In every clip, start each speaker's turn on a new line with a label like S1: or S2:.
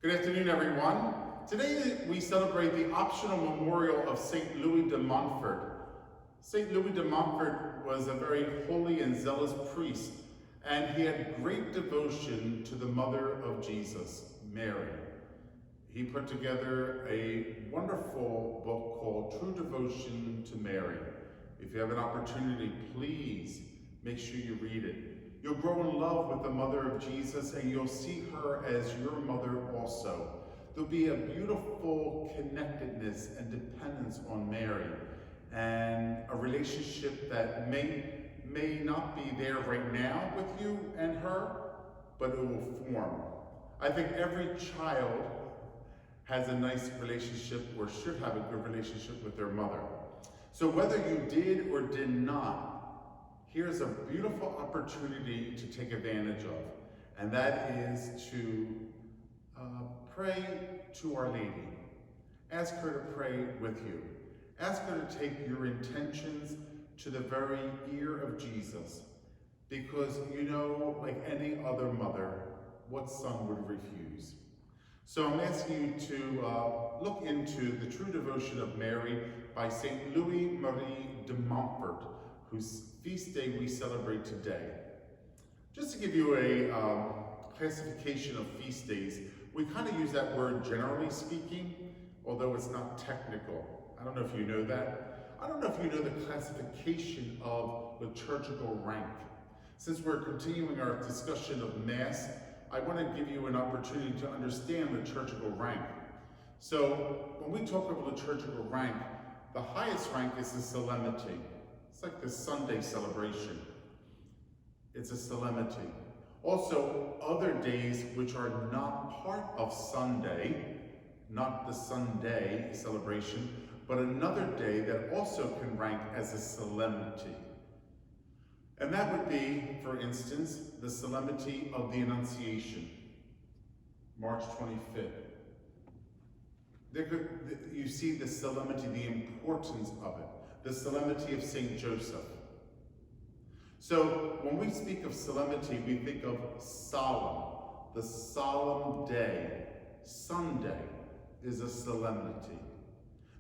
S1: Good afternoon, everyone. Today we celebrate the optional memorial of St. Louis de Montford. St. Louis de Montford was a very holy and zealous priest, and he had great devotion to the mother of Jesus, Mary. He put together a wonderful book called True Devotion to Mary. If you have an opportunity, please make sure you read it. You'll grow in love with the mother of Jesus, and you'll see her as your mother also. There'll be a beautiful connectedness and dependence on Mary, and a relationship that may not be there right now with you and her, but it will form. I think every child has a nice relationship, or should have a good relationship, with their mother. So whether you did or did not, here's a beautiful opportunity to take advantage of, and that is to pray to Our Lady. Ask her to pray with you. Ask her to take your intentions to the very ear of Jesus, because you know, like any other mother, what son would refuse? So I'm asking you to look into the True Devotion of Mary by St. Louis Marie de Montfort, whose feast day we celebrate today. Just to give you a classification of feast days, we kind of use that word generally speaking, although it's not technical. I don't know if you know that. I don't know if you know the classification of liturgical rank. Since we're continuing our discussion of Mass, I want to give you an opportunity to understand liturgical rank. So when we talk of liturgical rank, the highest rank is the solemnity. It's like the Sunday celebration. It's a solemnity. Also, other days which are not part of Sunday, not the Sunday celebration, but another day that also can rank as a solemnity. And that would be, for instance, the solemnity of the Annunciation, March 25th. You see the solemnity, the importance of it. The solemnity of St. Joseph. So when we speak of solemnity, we think of solemn, the solemn day. Sunday is a solemnity.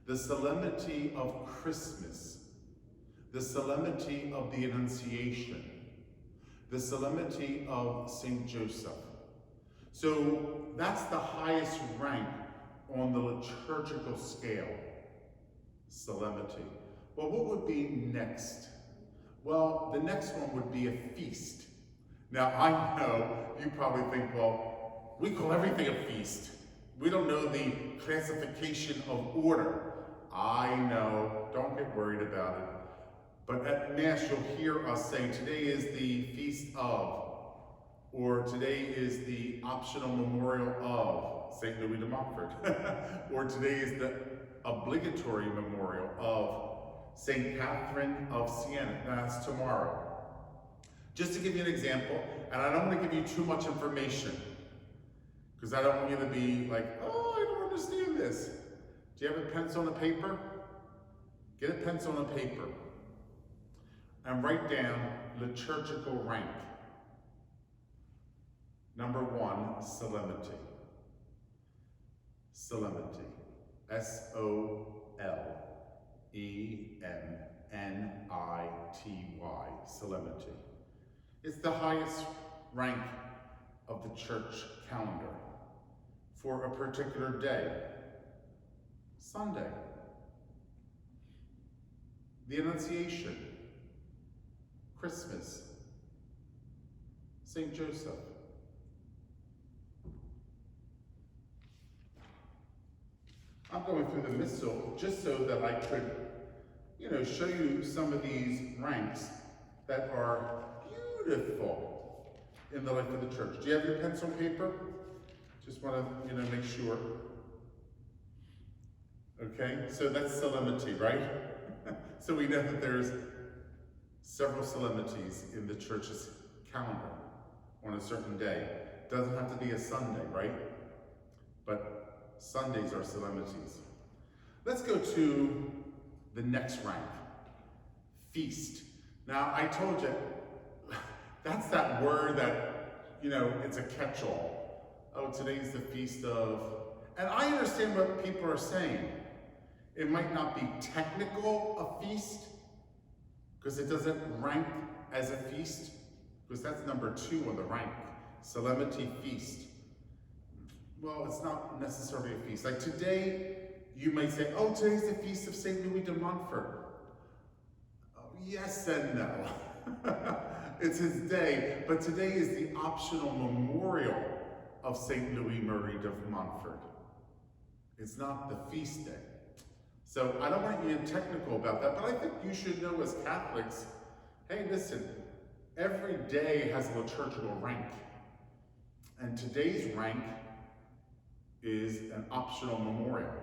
S1: The solemnity of Christmas, the solemnity of the Annunciation, the solemnity of St. Joseph. So that's the highest rank on the liturgical scale, solemnity. Well, what would be next? Well, the next one would be a feast. Now, I know you probably think, well, we call everything a feast. We don't know the classification of order. I know, don't get worried about it. But at Mass, you'll hear us saying, today is the feast of, or today is the optional memorial of St. Louis de Montfort, or today is the obligatory memorial of St. Catherine of Siena. That's tomorrow. Just to give you an example, and I don't want to give you too much information, because I don't want you to be like, oh, I don't understand this. Do you have a pencil and a paper? Get a pencil and a paper and write down liturgical rank. Number 1, solemnity. Solemnity. S-O-L-E-M-N-I-T-Y. Solemnity. It's the highest rank of the church calendar for a particular day. Sunday. The Annunciation. Christmas. St. Joseph. I'm going through the Missal just so that I could, show you some of these ranks that are beautiful in the life of the church. Do you have your pencil and paper? Just want to, make sure. Okay, so that's solemnity, right? So we know that there's several solemnities in the church's calendar on a certain day. It doesn't have to be a Sunday, right? But Sundays are solemnities. Let's go to the next rank, feast. Now, I told you, that's that word that, it's a catch-all. oh, today's the feast of, and I understand what people are saying. It might not be technical a feast, because it doesn't rank as a feast, because that's number 2 on the rank, solemnity feast. Well, it's not necessarily a feast. Like today, you might say, oh, today's the feast of St. Louis de Montfort. Oh, yes and no. It's his day, but today is the optional memorial of St. Louis Marie de Montfort. It's not the feast day. So I don't want you to get technical about that, but I think you should know as Catholics, hey, listen, every day has a liturgical rank. And today's rank is an optional memorial,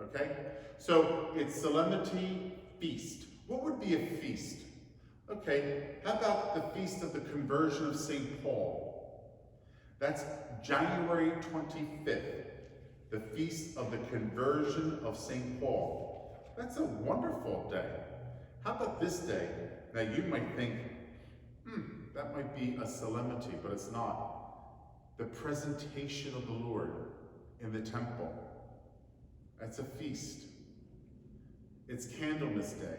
S1: okay? So it's solemnity feast. What would be a feast? Okay, how about the Feast of the Conversion of St. Paul? That's January 25th, the Feast of the Conversion of St. Paul. That's a wonderful day. How about this day? Now you might think, that might be a solemnity, but it's not. The presentation of the Lord in the temple. That's a feast. It's Candlemas Day,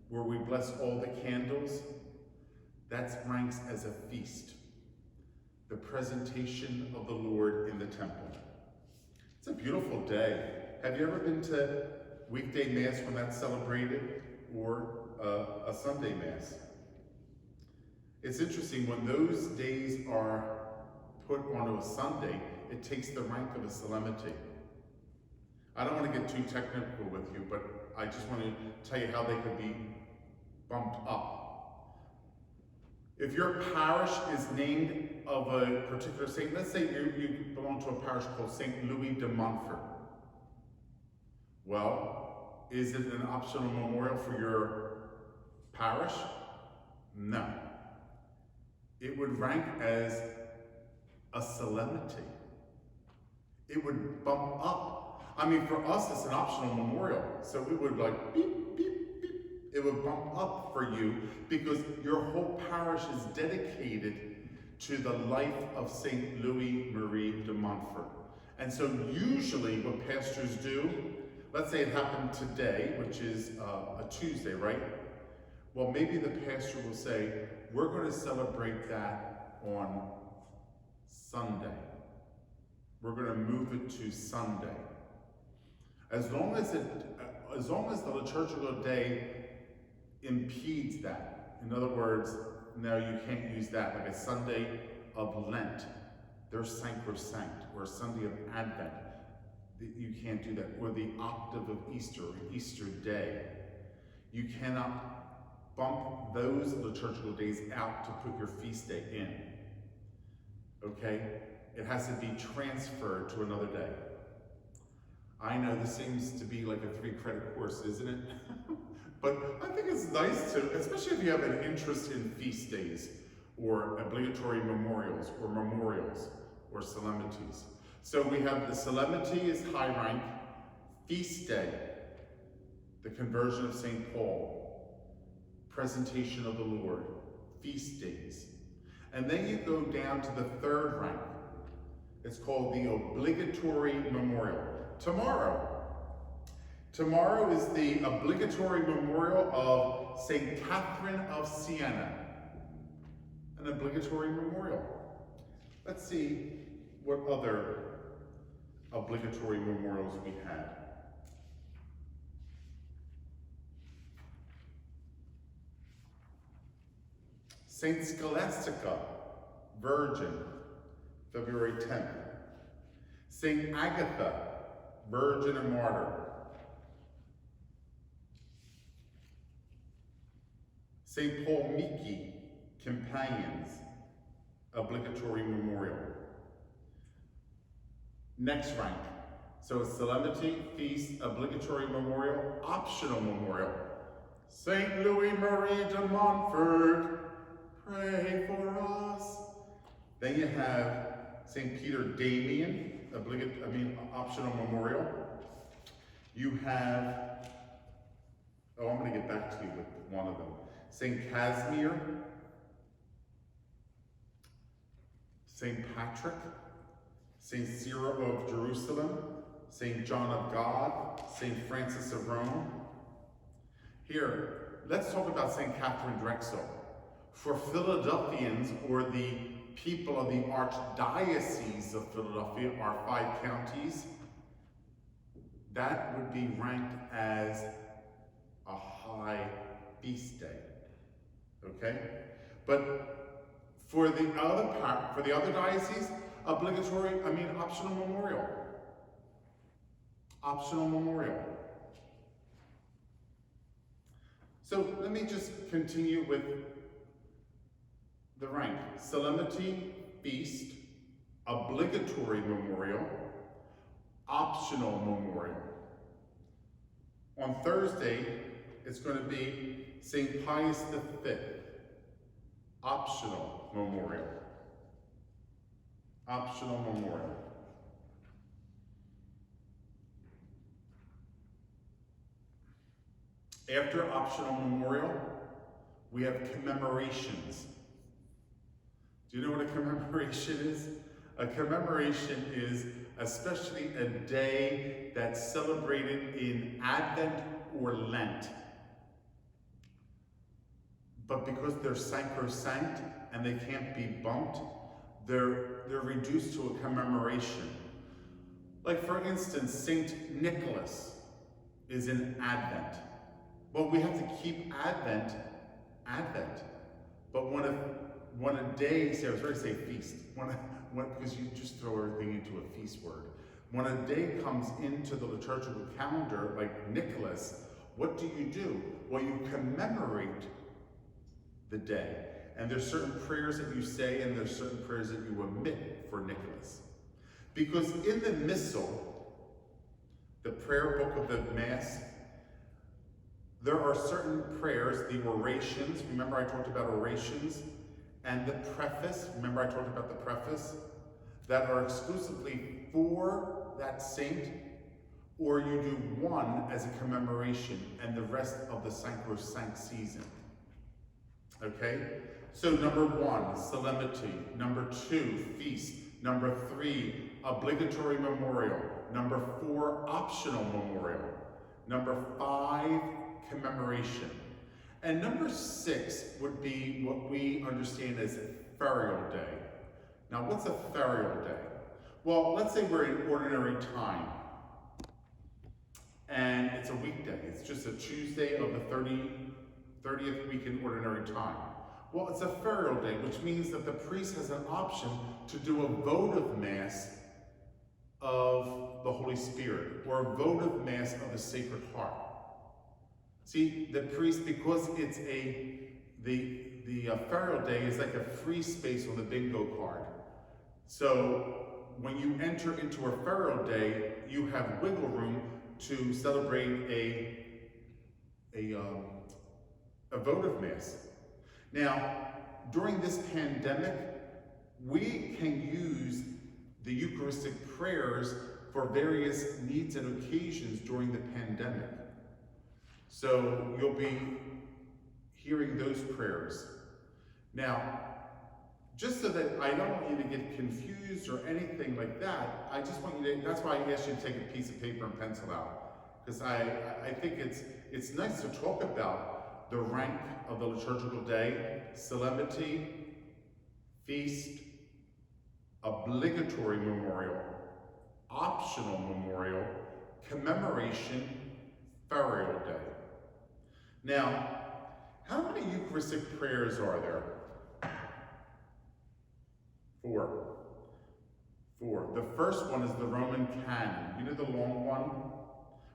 S1: where we bless all the candles. That ranks as a feast. The presentation of the Lord in the temple. It's a beautiful day. Have you ever been to weekday Mass when that's celebrated, or a Sunday Mass? It's interesting, when those days are put onto a Sunday, it takes the rank of a solemnity. I don't want to get too technical with you, but I just want to tell you how they could be bumped up. If your parish is named of a particular saint, let's say you belong to a parish called St. Louis de Montfort. Well, is it an optional memorial for your parish? No. It would rank as a solemnity. It would bump up. I mean, for us, it's an optional memorial. So it would like beep, beep, beep. It would bump up for you because your whole parish is dedicated to the life of St. Louis Marie de Montfort. And so usually what pastors do, let's say it happened today, which is a Tuesday, right? Well, maybe the pastor will say, we're going to celebrate that on Sunday. We're going to move it to Sunday. As long as the liturgical day impedes that. In other words, no, you can't use that. Like a Sunday of Lent, they're sacrosanct, or a Sunday of Advent. You can't do that. Or the octave of Easter, or Easter Day. You cannot bump those liturgical days out to put your feast day in. Okay? It has to be transferred to another day. I know this seems to be like a 3-credit course, isn't it? But I think it's nice to, especially if you have an interest in feast days, or obligatory memorials, or solemnities. So we have the solemnity is high rank, feast day, the conversion of St. Paul, presentation of the Lord, feast days. And then you go down to the 3rd rank. It's called the obligatory memorial. Tomorrow is the obligatory memorial of St. Catherine of Siena. An obligatory memorial. Let's see what other obligatory memorials we had. Saint Scholastica, Virgin, February 10th. Saint Agatha, Virgin and Martyr. Saint Paul Miki, Companions, obligatory memorial. Next rank. So it's solemnity, feast, obligatory memorial, optional memorial. Saint Louis Marie de Montfort, pray for us. Then you have St. Peter Damian, optional memorial. You have, I'm going to get back to you with one of them. St. Casimir, St. Patrick, St. Cyril of Jerusalem, St. John of God, St. Francis of Rome. Here, let's talk about St. Catherine Drexel. For Philadelphians, or the people of the Archdiocese of Philadelphia, our 5 counties, that would be ranked as a high feast day, okay? But for the other dioceses, optional memorial. Optional memorial. So let me just continue with the rank. Solemnity, feast, obligatory memorial, optional memorial. On Thursday, it's going to be St. Pius V, optional memorial. Optional memorial. After optional memorial, we have commemorations. Do you know what a commemoration is? A commemoration is especially a day that's celebrated in Advent or Lent. But because they're sacrosanct and they can't be bumped, they're reduced to a commemoration. Like for instance, Saint Nicholas is in Advent. Well, we have to keep Advent. But when a day, I was ready to say feast, because you just throw everything into a feast word. When a day comes into the liturgical calendar, like Nicholas, what do? Well, you commemorate the day. And there's certain prayers that you say, and there's certain prayers that you omit for Nicholas. Because in the Missal, the prayer book of the Mass, there are certain prayers, the orations, remember I talked about orations, and the preface, remember I talked about the preface, that are exclusively for that saint, or you do one as a commemoration and the rest of the sacrosanct season. Okay? So number 1, solemnity. Number 2, feast. Number 3, obligatory memorial. Number 4, optional memorial. Number 5, commemoration. And number 6 would be what we understand as ferial day. Now, what's a ferial day? Well, let's say we're in ordinary time, and it's a weekday. It's just a Tuesday of the 30th week in ordinary time. Well, it's a ferial day, which means that the priest has an option to do a votive Mass of the Holy Spirit, or a votive Mass of the Sacred Heart. See, the priest, because it's the ferial day is like a free space on the bingo card. So when you enter into a ferial day, you have wiggle room to celebrate a votive Mass. Now, during this pandemic, we can use the Eucharistic prayers for various needs and occasions during the pandemic. So you'll be hearing those prayers. Now, just so that I don't want you to get confused or anything like that, I just want you to, that's why I asked you to take a piece of paper and pencil out. Because I think it's nice to talk about the rank of the liturgical day, solemnity, feast, obligatory memorial, optional memorial, commemoration, ferial day. Now, how many Eucharistic prayers are there? 4. The first one is the Roman canon. You know the long one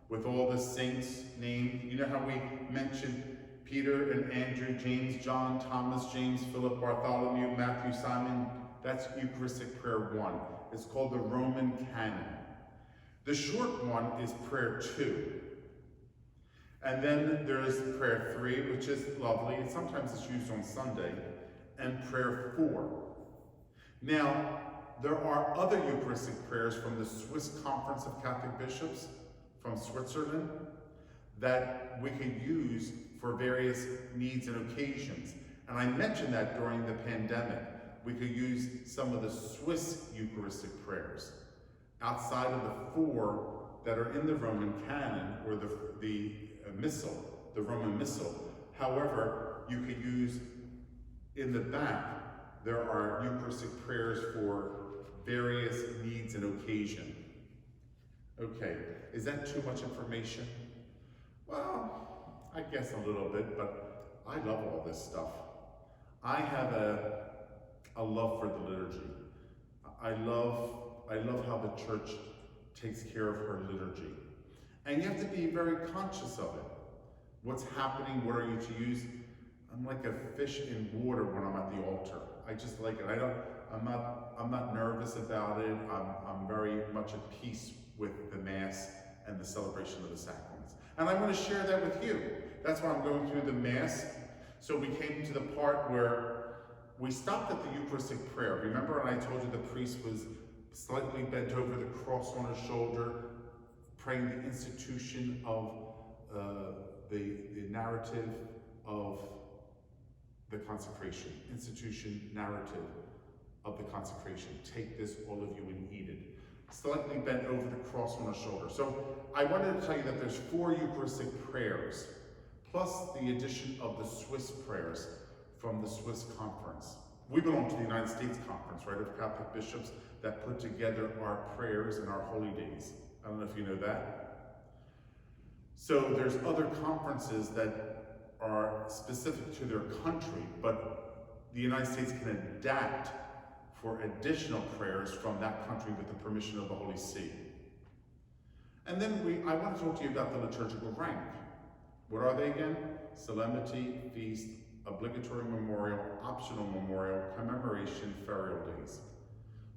S1: with all the saints named? You know how we mentioned Peter and Andrew, James, John, Thomas, James, Philip, Bartholomew, Matthew, Simon? That's Eucharistic prayer 1. It's called the Roman canon. The short one is prayer 2. And then there's prayer 3, which is lovely, and sometimes it's used on Sunday, and prayer 4. Now, there are other Eucharistic prayers from the Swiss Conference of Catholic Bishops from Switzerland that we can use for various needs and occasions. And I mentioned that during the pandemic. we could use some of the Swiss Eucharistic prayers outside of the 4 that are in the Roman canon, or the Missal, the Roman Missal. However, you could use in the back, there are Eucharistic prayers for various needs and occasion. Okay, is that too much information? Well, I guess a little bit, but I love all this stuff. I have a love for the liturgy. I love how the church takes care of her liturgy. And you have to be very conscious of it. What's happening, what are you to use? I'm like a fish in water when I'm at the altar. I just like it. I'm not nervous about it. I'm very much at peace with the Mass and the celebration of the sacraments. And I want to share that with you. That's why I'm going through the Mass. So we came to the part where we stopped at the Eucharistic prayer. Remember when I told you the priest was slightly bent over, the cross on his shoulder, praying the institution of the narrative of the consecration. Institution, narrative of the consecration. Take this, all of you, and eat it. Slightly bent over the cross on his shoulder. So I wanted to tell you that there's 4 Eucharistic prayers, plus the addition of the Swiss prayers from the Swiss conference. We belong to the United States Conference, right, of Catholic bishops that put together our prayers and our holy days. I don't know if you know that. So there's other conferences that are specific to their country, but the United States can adapt for additional prayers from that country with the permission of the Holy See. And then I want to talk to you about the liturgical rank. What are they again? Solemnity, feast, obligatory memorial, optional memorial, commemoration, ferial days.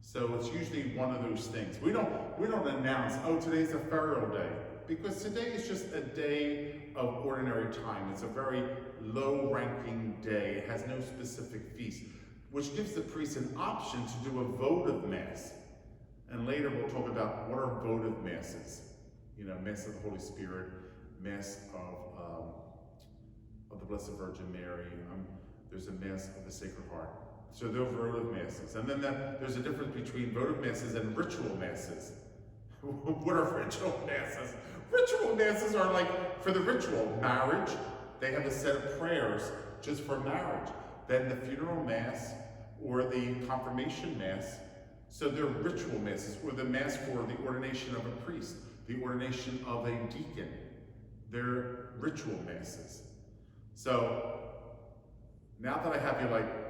S1: So it's usually one of those things. We don't announce, oh, today's a ferial day, because today is just a day of ordinary time. It's a very low-ranking day. It has no specific feast, which gives the priest an option to do a votive Mass. And later we'll talk about what are votive Masses. You know, Mass of the Holy Spirit, Mass of the Blessed Virgin Mary. There's a Mass of the Sacred Heart. So they're votive Masses. And then there's a difference between votive Masses and ritual Masses. What are ritual Masses? Ritual Masses are like for the ritual. Marriage, they have a set of prayers just for marriage. Then the funeral Mass or the confirmation Mass. So they're ritual Masses, or the Mass for the ordination of a priest, the ordination of a deacon. They're ritual Masses. So now that I have you like,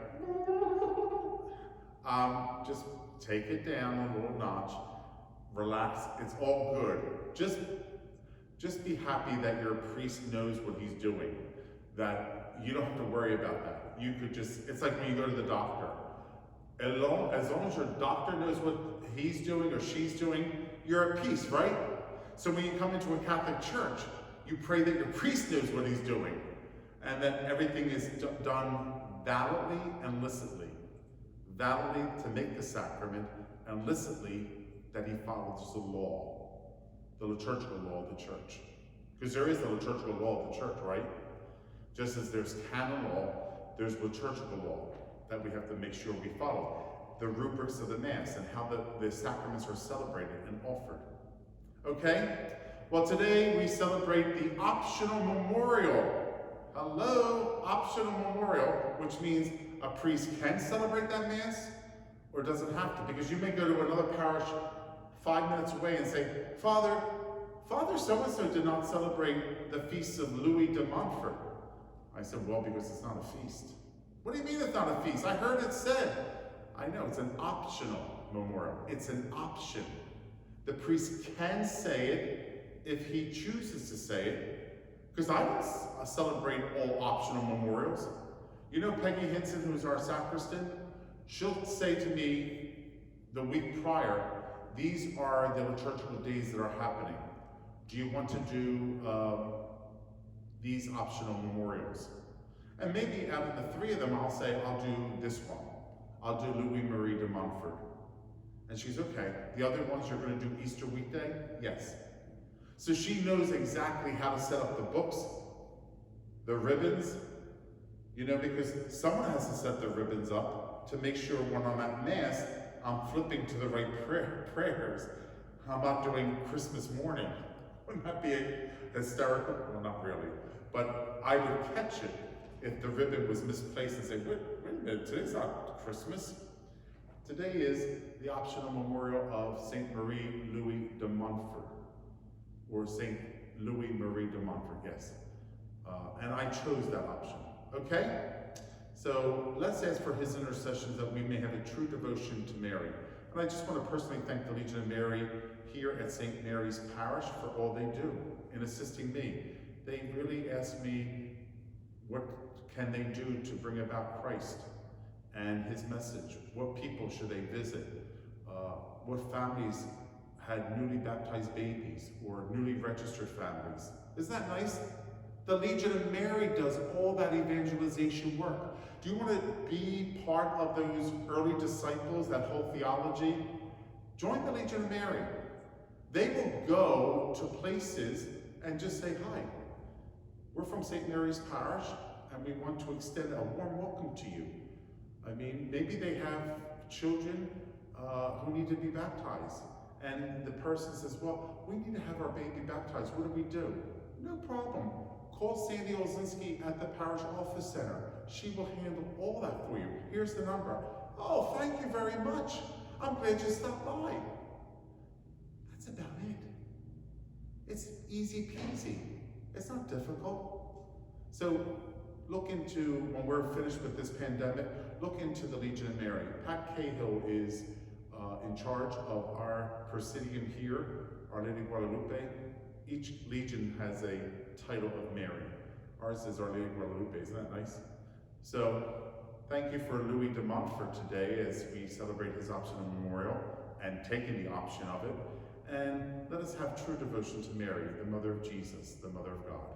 S1: just take it down a little notch, relax, it's all good. Just be happy that your priest knows what he's doing, that you don't have to worry about that. You could just, it's like when you go to the doctor. As long as your doctor knows what he's doing or she's doing, you're at peace, right? So when you come into a Catholic church, you pray that your priest knows what he's doing, and that everything is done validly and licitly. Validly to make the sacrament, and licitly that he follows the law, the liturgical law of the church. Because there is the liturgical law of the church, right? Just as there's canon law, there's liturgical law that we have to make sure we follow. The rubrics of the Mass and how the sacraments are celebrated and offered. Okay? Well, today we celebrate the optional memorial. Hello, optional memorial, which means a priest can celebrate that Mass or doesn't have to, because you may go to another parish 5 minutes away and say, Father so-and-so did not celebrate the feast of Louis de Montfort. I said, well, because it's not a feast. What do you mean it's not a feast? I heard it said. I know, it's an optional memorial. It's an option. The priest can say it if he chooses to say it, because I don't celebrate all optional memorials. You know Peggy Hinson, who's our sacristan? She'll say to me the week prior, these are the liturgical days that are happening. Do you want to do these optional memorials? And maybe out of the 3 of them, I'll say, I'll do this one. I'll do Louis Marie de Montfort. And she's okay. The other ones you're going to do Easter weekday? Yes. So she knows exactly how to set up the books, the ribbons, you know, because someone has to set the ribbons up to make sure when I'm at Mass, I'm flipping to the right prayers. I'm not doing Christmas morning. Wouldn't that be hysterical? Well, not really. But I would catch it if the ribbon was misplaced and say, wait a minute, today's not Christmas. Today is the optional memorial of Saint Marie Louis de Montfort, or Saint Louis Marie de Montfort, yes. And I chose that option, okay? So let's ask for his intercession that we may have a true devotion to Mary. And I just want to personally thank the Legion of Mary here at St. Mary's Parish for all they do in assisting me. They really ask me, what can they do to bring about Christ and his message? What people should they visit? What families had newly baptized babies or newly registered families? Isn't that nice? The Legion of Mary does all that evangelization work. Do you want to be part of those early disciples, that whole theology? Join the Legion of Mary. They will go to places and just say, hi, we're from St. Mary's Parish, and we want to extend a warm welcome to you. I mean, maybe they have children who need to be baptized. And the person says, well, we need to have our baby baptized. What do we do? No problem. Call Sandy Olzinski at the Parish Office Center. She will handle all that for you. Here's the number. Oh, thank you very much. I'm glad you stopped by. That's about it. It's easy peasy. It's not difficult. So look into, when we're finished with this pandemic, look into the Legion of Mary. Pat Cahill is in charge of our Presidium here, Our Lady of Guadalupe. Each Legion has a title of Mary. Ours is Our Lady of Guadalupe, isn't that nice? So thank you for Louis de Montfort today as we celebrate his optional memorial and taking the option of it. And let us have true devotion to Mary, the Mother of Jesus, the Mother of God.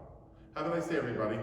S1: Have a nice day, everybody.